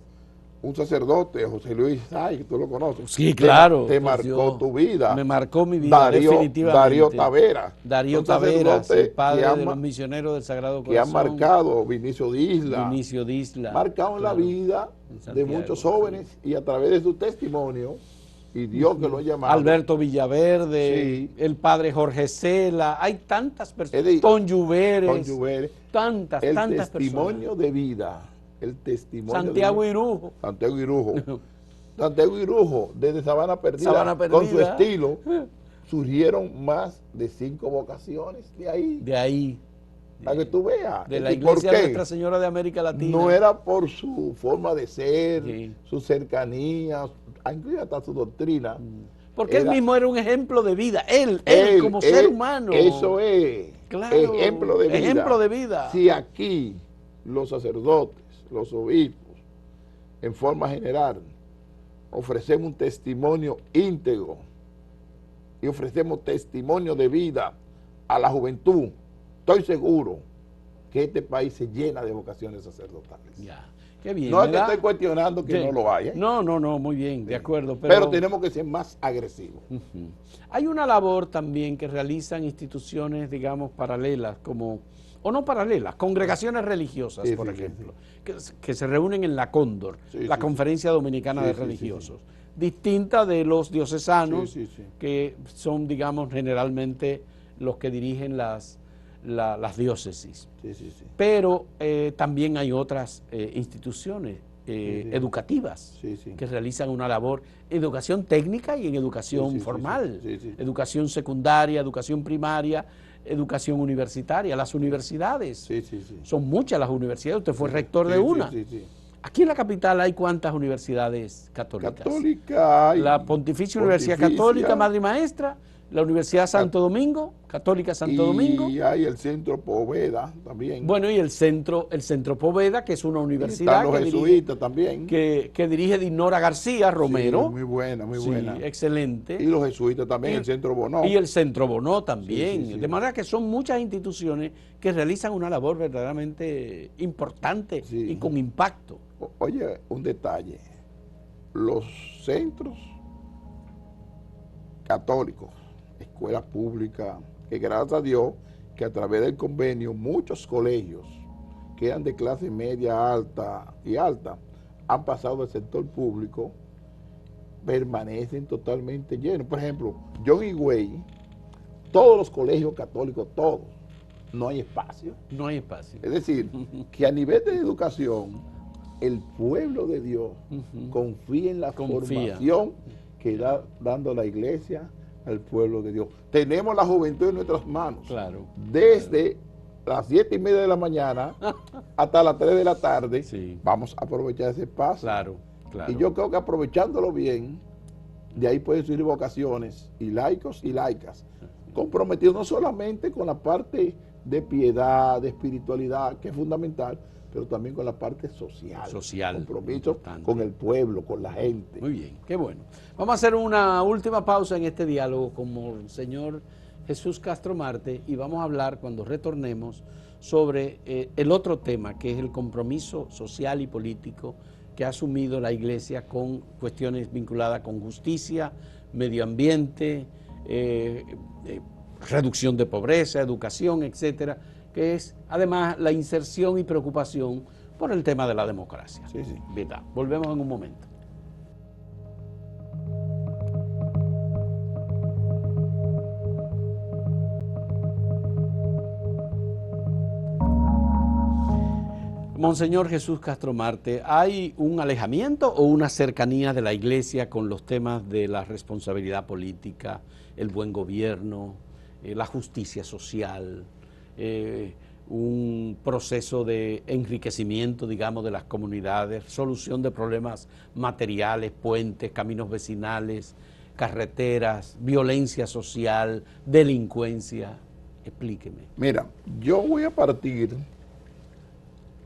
un sacerdote, José Luis Say, que tú lo conoces. Sí, claro. Te marcó tu vida. Me marcó mi vida, definitivamente. Darío Tavera. Darío Tavera, el padre de los misioneros del Sagrado Corazón. Que han marcado, Vinicio Disla. Marcado la vida de muchos jóvenes y a través de su testimonio, y Dios que lo ha llamado. Alberto Villaverde, el padre Jorge Cela, hay tantas personas. Ton Lluveres. Tantas personas. El testimonio de vida. El testimonio Santiago Irujo. Santiago Irujo, desde Sabana Perdida, con su estilo, surgieron más de 5 vocaciones de ahí. Para que tú veas. De la iglesia de Nuestra Señora de América Latina. No era por su forma de ser, su cercanía, incluso hasta su doctrina. Porque él mismo era un ejemplo de vida, él como ser humano. Eso es, claro, ejemplo de vida. Ejemplo de vida. Si aquí los sacerdotes, los obispos, en forma general, ofrecemos un testimonio íntegro y ofrecemos testimonio de vida a la juventud, estoy seguro que este país se llena de vocaciones sacerdotales. Ya, qué bien. No es que estoy cuestionando que no lo haya. No, muy bien, de acuerdo. Pero tenemos que ser más agresivos. Hay una labor también que realizan instituciones, digamos, paralelas, como, o no paralelas, congregaciones religiosas, por ejemplo, que se reúnen en la Cóndor, la Conferencia Dominicana de Religiosos, distinta de los diocesanos, que son, digamos, generalmente los que dirigen las diócesis. Pero también hay otras instituciones educativas que realizan una labor, educación técnica y en educación formal, educación secundaria, educación primaria, educación universitaria, las universidades. Son muchas las universidades, usted fue rector de una. Aquí en la capital hay ¿cuántas universidades católicas? La Pontificia Universidad Católica, Madre y Maestra, la Universidad Santo Domingo, Católica Santo Domingo. Y hay el Centro Poveda también. Bueno, y el centro Poveda, que es una universidad. Y están los jesuitas también. Que dirige Dinora García Romero. Sí, muy buena, muy buena. Excelente. Y los jesuitas también, el Centro Bonó. Y el Centro Bonó también. De manera que son muchas instituciones que realizan una labor verdaderamente importante y con impacto. Oye, un detalle. Los centros católicos, escuelas públicas, que gracias a Dios, que a través del convenio muchos colegios que eran de clase media, alta y alta, han pasado al sector público, permanecen totalmente llenos. Por ejemplo, John Higüey, todos los colegios católicos, todos, no hay espacio. No hay espacio. Es decir, que a nivel de educación, el pueblo de Dios confía en la formación que está dando la iglesia al pueblo de Dios. Tenemos la juventud en nuestras manos. Desde las 7:30 de la mañana hasta las 3 de la tarde, vamos a aprovechar ese espacio. Y yo creo que aprovechándolo bien, de ahí pueden surgir vocaciones y laicos y laicas, comprometidos no solamente con la parte de piedad, de espiritualidad, que es fundamental, pero también con la parte social. Compromiso con el pueblo, con la gente. Muy bien, qué bueno. Vamos a hacer una última pausa en este diálogo con el señor Jesús Castro Marte y vamos a hablar cuando retornemos sobre el otro tema, que es el compromiso social y político que ha asumido la Iglesia con cuestiones vinculadas con justicia, medio ambiente, reducción de pobreza, educación, etcétera, que es además la inserción y preocupación por el tema de la democracia. ¿Verdad? Volvemos en un momento. Monseñor Jesús Castro Marte, ¿hay un alejamiento o una cercanía de la Iglesia con los temas de la responsabilidad política, el buen gobierno, la justicia social, un proceso de enriquecimiento, digamos, de las comunidades, solución de problemas materiales, puentes, caminos vecinales, carreteras, violencia social, delincuencia? Explíqueme. Mira, yo voy a partir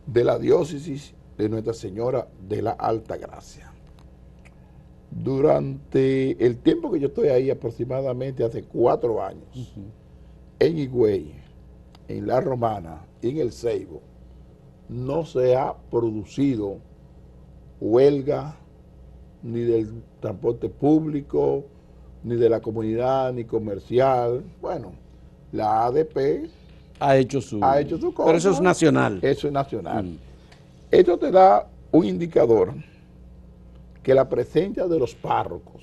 de la diócesis de Nuestra Señora de la Alta Gracia. Durante el tiempo que yo estoy ahí, aproximadamente hace 4 años, en Higüey, en La Romana y en El Ceibo, no se ha producido huelga ni del transporte público, ni de la comunidad, ni comercial. Bueno, la ADP ha hecho su cosa. Pero eso es nacional. Eso es nacional. Esto te da un indicador que la presencia de los párrocos,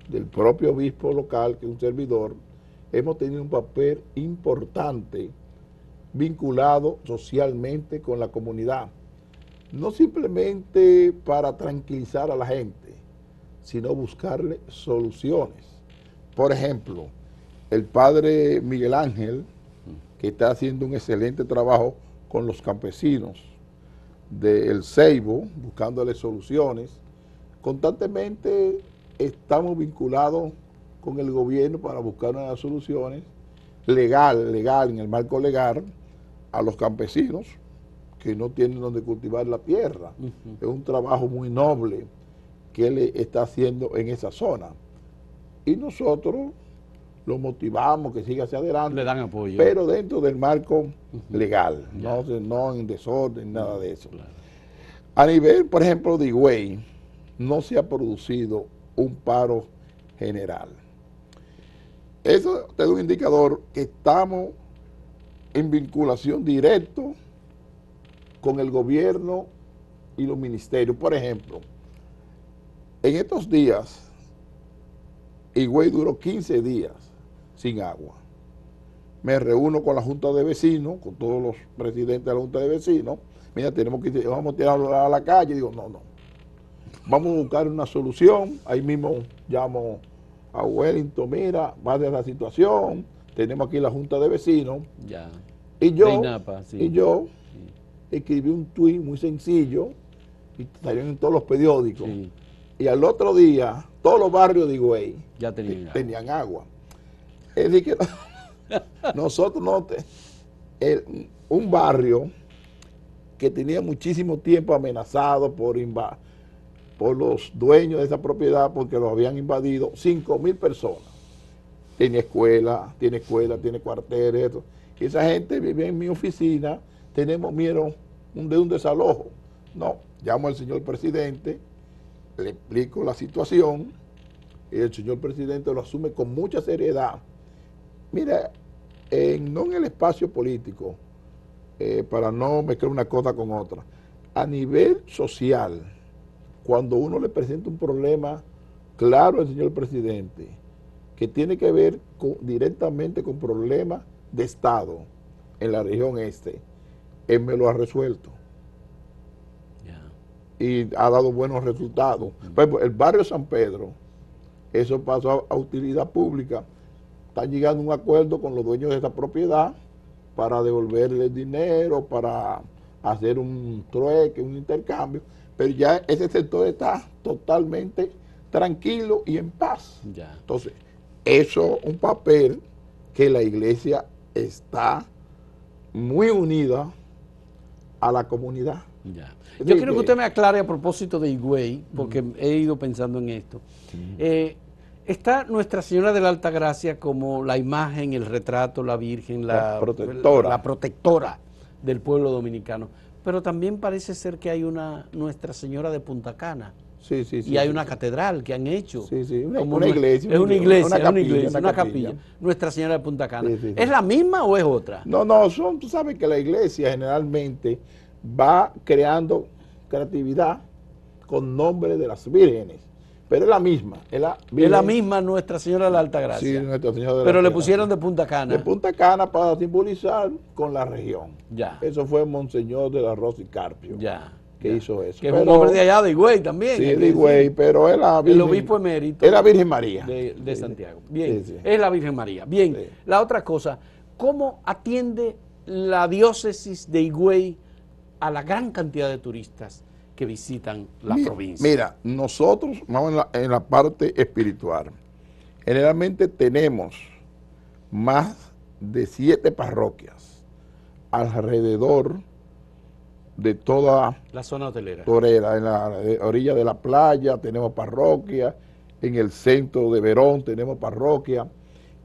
del propio obispo local, que es un servidor, hemos tenido un papel importante vinculado socialmente con la comunidad. No simplemente para tranquilizar a la gente, sino buscarle soluciones. Por ejemplo, el padre Miguel Ángel, que está haciendo un excelente trabajo con los campesinos de El Ceibo, buscándole soluciones, constantemente estamos vinculados con el gobierno para buscar unas soluciones legal, en el marco legal, a los campesinos que no tienen donde cultivar la tierra. Es un trabajo muy noble que él está haciendo en esa zona. Y nosotros lo motivamos que siga hacia adelante. Le dan apoyo. Pero dentro del marco legal, no en desorden, nada de eso. Claro. A nivel, por ejemplo, de Higüey, no se ha producido un paro general. Eso es un indicador que estamos en vinculación directa con el gobierno y los ministerios. Por ejemplo, en estos días, Higüey duró 15 días sin agua. Me reúno con la Junta de Vecinos, con todos los presidentes de la Junta de Vecinos. Mira, vamos a tirarlo a la calle. Digo, no. Vamos a buscar una solución. Ahí mismo llamo a Wellington, mira, va de la situación. Tenemos aquí la Junta de Vecinos. Ya. Y yo, INAPA, sí. Escribí un tuit muy sencillo y salió en todos los periódicos. Sí. Y al otro día, todos los barrios de Higüey Ya tenían agua. Es decir, que nosotros un barrio que tenía muchísimo tiempo amenazado por los dueños de esa propiedad porque lo habían invadido, 5,000 personas. Tiene escuela, tiene cuarteles, eso. Y esa gente vive en mi oficina, tenemos miedo de un desalojo. No, llamo al señor presidente, le explico la situación y el señor presidente lo asume con mucha seriedad. Mira, no en el espacio político, para no mezclar una cosa con otra, a nivel social, cuando uno le presenta un problema claro al señor presidente, que tiene que ver directamente con problemas de Estado en la región este, él me lo ha resuelto. Y ha dado buenos resultados. Por ejemplo, el barrio San Pedro, eso pasó a utilidad pública. Están llegando a un acuerdo con los dueños de esa propiedad para devolverle el dinero, para hacer un trueque, un intercambio, pero ya ese sector está totalmente tranquilo y en paz. Ya. Entonces, eso es un papel que la iglesia está muy unida a la comunidad. Ya. Yo quiero que usted me aclare a propósito de Higüey, porque he ido pensando en esto. Está Nuestra Señora de la Alta Gracia como la imagen, el retrato, la Virgen, la protectora del pueblo dominicano. Pero también parece ser que hay una Nuestra Señora de Punta Cana. Sí, y hay una catedral que han hecho. Sí, una iglesia. Es una capilla. Nuestra Señora de Punta Cana. ¿Es la misma o es otra? No, tú sabes que la iglesia generalmente va creando creatividad con nombres de las vírgenes. Pero es la misma. Es la misma Nuestra Señora de la Alta Gracia. Sí, Nuestra Señora de la Pero Alta le pusieron Gracia. de Punta Cana. De Punta Cana para simbolizar con la región. Ya. Eso fue Monseñor de la Rosa y Carpio. Ya. Que hizo eso. Que es un hombre de allá, de Higüey también. Sí, de Higüey, pero es la Virgen. El obispo emérito. Es la Virgen María. De Santiago. Bien, Sí. es la Virgen María. Bien, Sí. La otra cosa, ¿cómo atiende la diócesis de Higüey a la gran cantidad de turistas que visitan la provincia? Mira, nosotros vamos en la parte espiritual. Generalmente tenemos más de 7 parroquias alrededor de toda la zona hotelera. En la orilla de la playa tenemos parroquia, en el centro de Verón tenemos parroquia,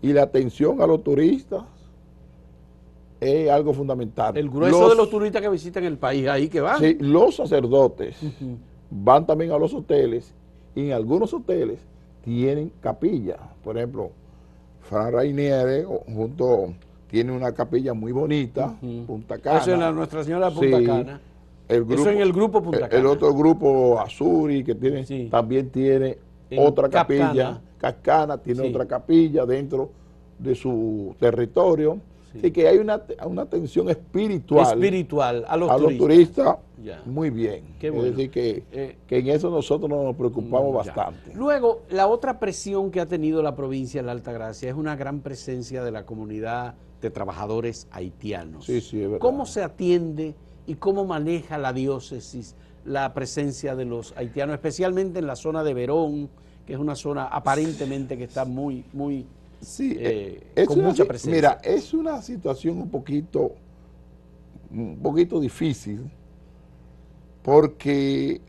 y la atención a los turistas es algo fundamental. El grueso de los turistas que visitan el país, ahí que van. Sí, los sacerdotes van también a los hoteles, y en algunos hoteles tienen capilla. Por ejemplo, Fran Rainieri tiene una capilla muy bonita, Punta Cana. Eso es la Nuestra Señora de Punta Cana. Eso en el grupo Punta Cana. El otro grupo, Azuri, que también tiene otra capilla. Cascana tiene otra capilla dentro de su territorio. Así que hay una atención espiritual a los turistas muy bien. Qué bueno. Es decir, que en eso nosotros nos preocupamos bastante. Luego, la otra presión que ha tenido la provincia de la Altagracia es una gran presencia de la comunidad de trabajadores haitianos. Sí, es verdad. ¿Cómo se atiende y cómo maneja la diócesis la presencia de los haitianos, especialmente en la zona de Verón, que es una zona aparentemente que está muy Sí, con mucha presencia. Mira, es una situación un poquito difícil, porque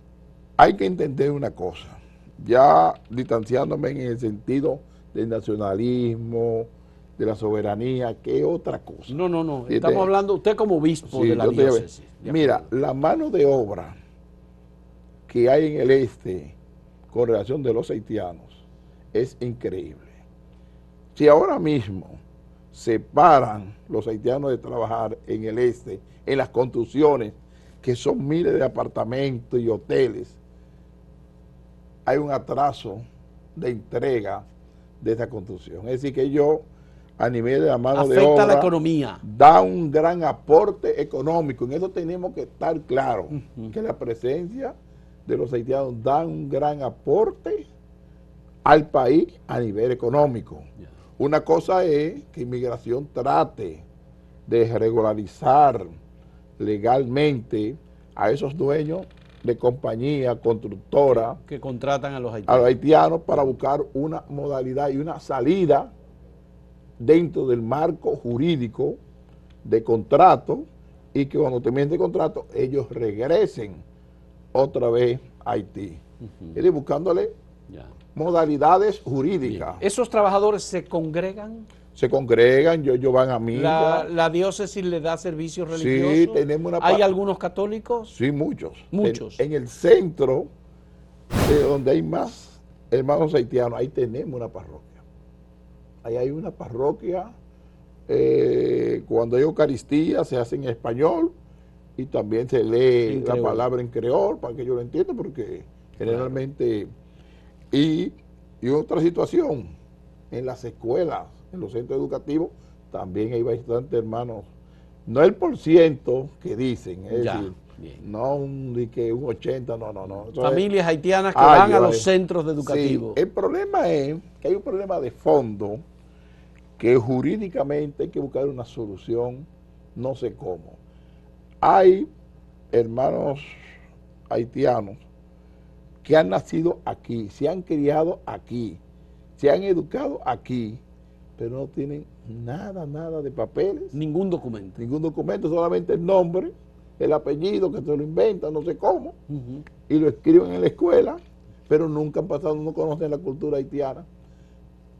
hay que entender una cosa, ya distanciándome en el sentido del nacionalismo, de la soberanía, que es otra cosa. No, estamos hablando, usted como obispo sí, de la diócesis. Mira, la mano de obra que hay en el este con relación de los haitianos es increíble. Si ahora mismo se paran los haitianos de trabajar en el este, en las construcciones, que son miles de apartamentos y hoteles, hay un atraso de entrega de esa construcción. Es decir, que ellos, a nivel de la mano de obra, afecta la economía, da un gran aporte económico. En eso tenemos que estar claros, que la presencia de los haitianos da un gran aporte al país a nivel económico. Una cosa es que inmigración trate de regularizar legalmente a esos dueños de compañía constructora que contratan a los haitianos para buscar una modalidad y una salida dentro del marco jurídico de contrato, y que cuando terminen el contrato ellos regresen otra vez a Haití. Es decir, buscándole modalidades jurídicas. Bien. ¿Esos trabajadores se congregan? Se congregan, ellos van a misa. ¿La diócesis le da servicios religiosos? Sí, tenemos una... ¿Hay algunos católicos? Sí, muchos. Muchos. En el centro, donde hay más hermanos haitianos, ahí tenemos una parroquia. Ahí hay una parroquia, cuando hay Eucaristía se hace en español y también se lee la palabra en creol para que yo lo entienda, porque generalmente... Y otra situación, en las escuelas, en los centros educativos, también hay bastantes hermanos. No el % que dicen, es decir, no un 80, no. Familias haitianas que van a los centros educativos. Sí, el problema es que hay un problema de fondo, que jurídicamente hay que buscar una solución, no sé cómo. Hay hermanos haitianos que han nacido aquí, se han criado aquí, se han educado aquí, pero no tienen nada de papeles. Ningún documento. Ningún documento, solamente el nombre, el apellido, que se lo inventan, no sé cómo, y lo escriben en la escuela, pero nunca han pasado, no conocen la cultura haitiana.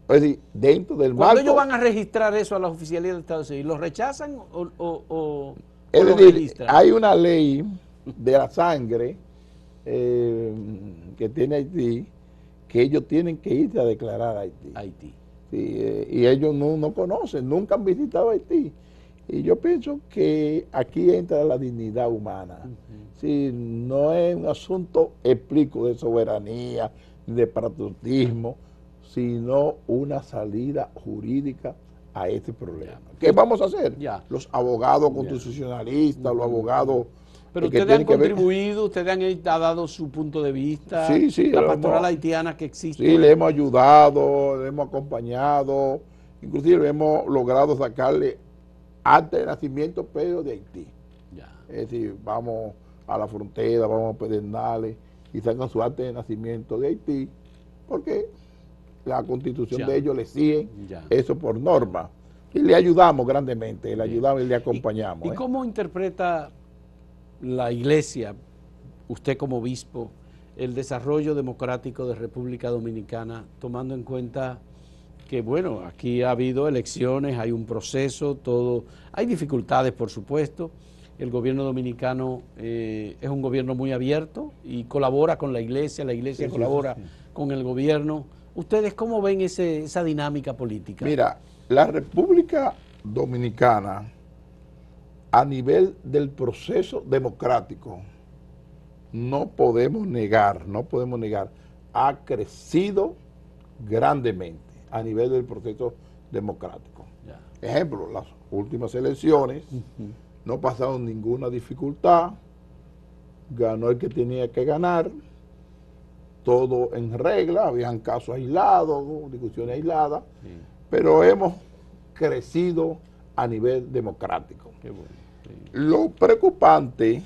Es decir, dentro del marco... Cuando ellos van a registrar eso a las oficialías del Estado Civil, ¿lo rechazan o es lo decir, registran? hay una ley de la sangre que tiene Haití, que ellos tienen que irse a declarar a Haití. Sí, y ellos no conocen, nunca han visitado Haití. Y yo pienso que aquí entra la dignidad humana. Sí, no es un asunto, explico, de soberanía, de patriotismo, sino una salida jurídica a este problema. ¿Qué vamos a hacer? Los abogados constitucionalistas, los abogados... Pero ustedes han contribuido, ustedes han dado su punto de vista, la pastoral haitiana que existe. Sí, le hemos ayudado, le hemos acompañado, inclusive hemos logrado sacarle acta de nacimiento, pero de Haití. Es decir, vamos a la frontera, vamos a Pedernales y sacan su acta de nacimiento de Haití, porque la constitución de ellos le sigue eso por norma. Y le ayudamos grandemente, le ayudamos y le acompañamos. ¿Y cómo interpreta la Iglesia, usted como obispo, el desarrollo democrático de República Dominicana, tomando en cuenta que, bueno, aquí ha habido elecciones, hay un proceso, hay dificultades, por supuesto? El gobierno dominicano es un gobierno muy abierto y colabora con la Iglesia colabora con el gobierno. ¿Ustedes cómo ven esa dinámica política? Mira, la República Dominicana, a nivel del proceso democrático, no podemos negar, ha crecido grandemente a nivel del proceso democrático. Ejemplo, las últimas elecciones no pasaron ninguna dificultad, ganó el que tenía que ganar, todo en regla, habían casos aislados, discusiones aisladas, pero hemos crecido a nivel democrático. Qué bueno. Lo preocupante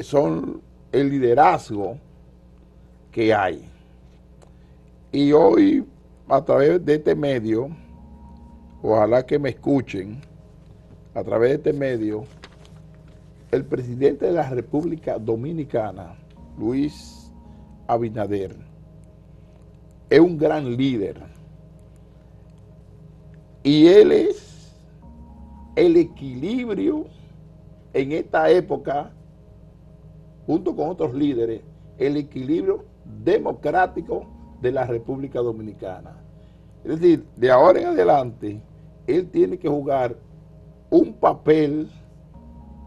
son el liderazgo que hay. Y hoy, a través de este medio, ojalá que me escuchen, a través de este medio, el presidente de la República Dominicana, Luis Abinader, es un gran líder. Y él es el equilibrio en esta época, junto con otros líderes, el equilibrio democrático de la República Dominicana. Es decir, de ahora en adelante, él tiene que jugar un papel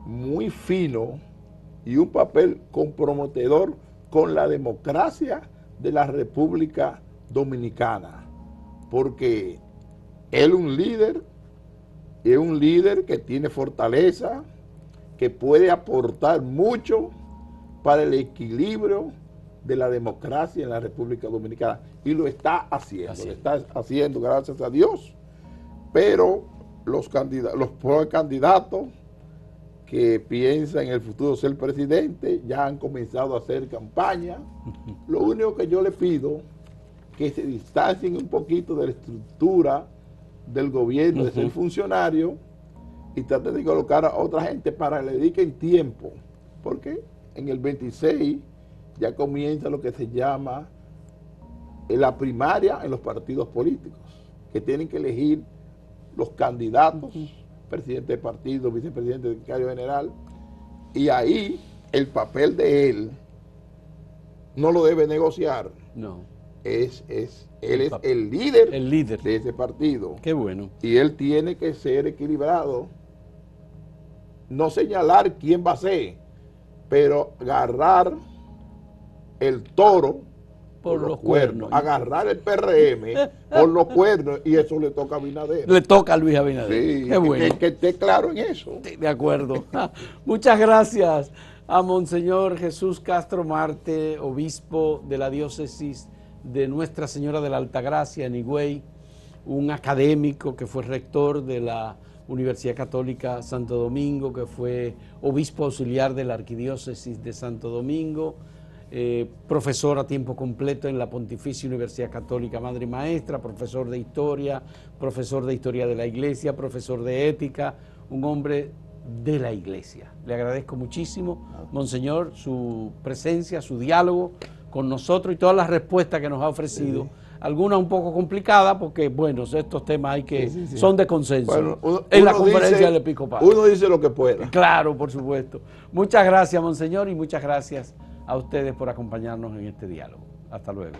muy fino y un papel comprometedor con la democracia de la República Dominicana, porque él es un líder que tiene fortaleza, que puede aportar mucho para el equilibrio de la democracia en la República Dominicana, y lo está haciendo, gracias a Dios. Pero los precandidatos que piensan en el futuro ser presidente ya han comenzado a hacer campaña. Lo único que yo le pido es que se distancien un poquito de la estructura del gobierno, de ser funcionario, y traten de colocar a otra gente para que le dediquen tiempo, porque en el 26 ya comienza lo que se llama la primaria en los partidos políticos, que tienen que elegir los candidatos, presidente de partido, vicepresidente, secretario general, y ahí el papel de él no lo debe negociar. No. Él es el líder de ese partido. Qué bueno. Y él tiene que ser equilibrado, no señalar quién va a ser, pero agarrar el toro por los cuernos, agarrar el PRM por los cuernos, y eso le toca a Abinader. Le toca a Luis Abinader. Sí, qué bueno. Que esté claro en eso. Sí, de acuerdo. Muchas gracias a Monseñor Jesús Castro Marte, obispo de la diócesis de Nuestra Señora de la Altagracia en Higüey, un académico que fue rector de la Universidad Católica Santo Domingo, que fue obispo auxiliar de la Arquidiócesis de Santo Domingo, profesor a tiempo completo en la Pontificia Universidad Católica Madre y Maestra, profesor de Historia de la Iglesia, profesor de Ética, un hombre de la Iglesia. Le agradezco muchísimo, Monseñor, su presencia, su diálogo con nosotros y todas las respuestas que nos ha ofrecido. Algunas un poco complicadas porque, bueno, estos temas son de consenso. Bueno, en la conferencia del episcopado. Uno dice lo que pueda. Claro, por supuesto. Muchas gracias, Monseñor, y muchas gracias a ustedes por acompañarnos en este diálogo. Hasta luego.